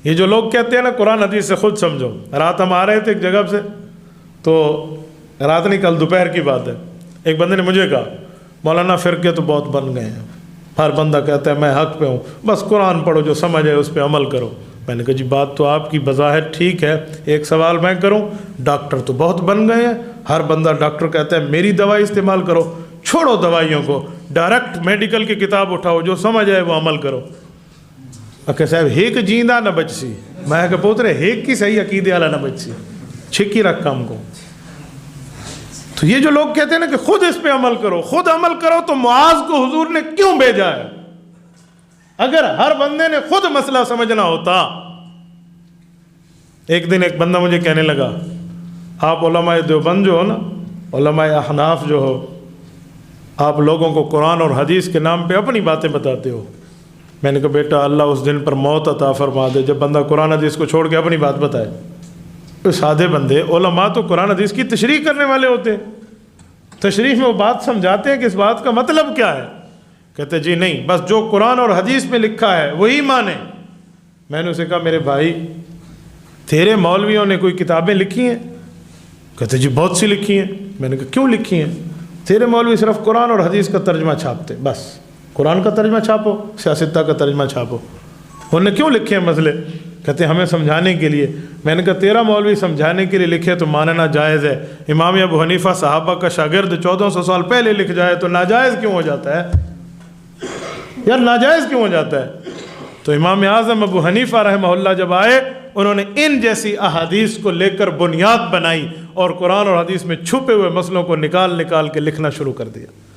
یہ جو لوگ کہتے ہیں نا قرآن حدیث سے خود سمجھو، رات ہم آ رہے تھے ایک جگہ سے، تو رات نہیں کل دوپہر کی بات ہے، ایک بندے نے مجھے کہا مولانا فرقے تو بہت بن گئے ہیں، ہر بندہ کہتا ہے میں حق پہ ہوں، بس قرآن پڑھو، جو سمجھ ہے اس پہ عمل کرو۔ میں نے کہا جی بات تو آپ کی بظاہر ٹھیک ہے، ایک سوال میں کروں، ڈاکٹر تو بہت بن گئے ہیں، ہر بندہ ڈاکٹر کہتا ہے میری دوائی استعمال کرو، چھوڑو دوائیوں کو، ڈائریکٹ میڈیکل کی کتاب اٹھاؤ، جو سمجھ آئے وہ عمل کرو۔ کہ صاحب ہیک جیندہ نہ بچ سی، میں کہ پوترے ہیک کی صحیح عقیدے والا نہ بچ سی، چھکی رکھ کام کو۔ تو یہ جو لوگ کہتے ہیں نا کہ خود اس پہ عمل کرو، خود عمل کرو، تو معاذ کو حضور نے کیوں بھیجا ہے؟ اگر ہر بندے نے خود مسئلہ سمجھنا ہوتا۔ ایک دن ایک بندہ مجھے کہنے لگا آپ علماء دیوبند جو ہو نا، علماء احناف جو ہو، آپ لوگوں کو قرآن اور حدیث کے نام پہ اپنی باتیں بتاتے ہو۔ میں نے کہا بیٹا اللہ اس دن پر موت عطا فرما دے جب بندہ قرآن حدیث کو چھوڑ کے اپنی بات بتائے۔ تو سادے بندے، علماء تو قرآن حدیث کی تشریح کرنے والے ہوتے ہیں، تشریح میں وہ بات سمجھاتے ہیں کہ اس بات کا مطلب کیا ہے۔ کہتے جی نہیں، بس جو قرآن اور حدیث میں لکھا ہے وہی مانے۔ میں نے اسے کہا میرے بھائی تیرے مولویوں نے کوئی کتابیں لکھی ہیں؟ کہتے جی بہت سی لکھی ہیں۔ میں نے کہا کیوں لکھی ہیں؟ تیرے مولوی صرف قرآن اور حدیث کا ترجمہ چھاپتے، بس قرآن کا ترجمہ چھاپو، سیاستہ کا ترجمہ چھاپو، انہوں نے کیوں لکھے ہیں مسئلے؟ کہتے ہیں ہمیں سمجھانے کے لیے۔ میں نے کہا تیرا مولوی سمجھانے کے لیے لکھے تو ماننا جائز ہے، امام ابو حنیفہ صحابہ کا شاگرد 1400 سال پہلے لکھ جائے تو ناجائز کیوں ہو جاتا ہے یار؟ ناجائز کیوں ہو جاتا ہے؟ تو امام اعظم ابو حنیفہ رحمہ اللہ جب آئے، انہوں نے ان جیسی احادیث کو لے کر بنیاد بنائی اور قرآن اور حدیث میں چھپے ہوئے مسئلوں کو نکال نکال کے لکھنا شروع کر دیا۔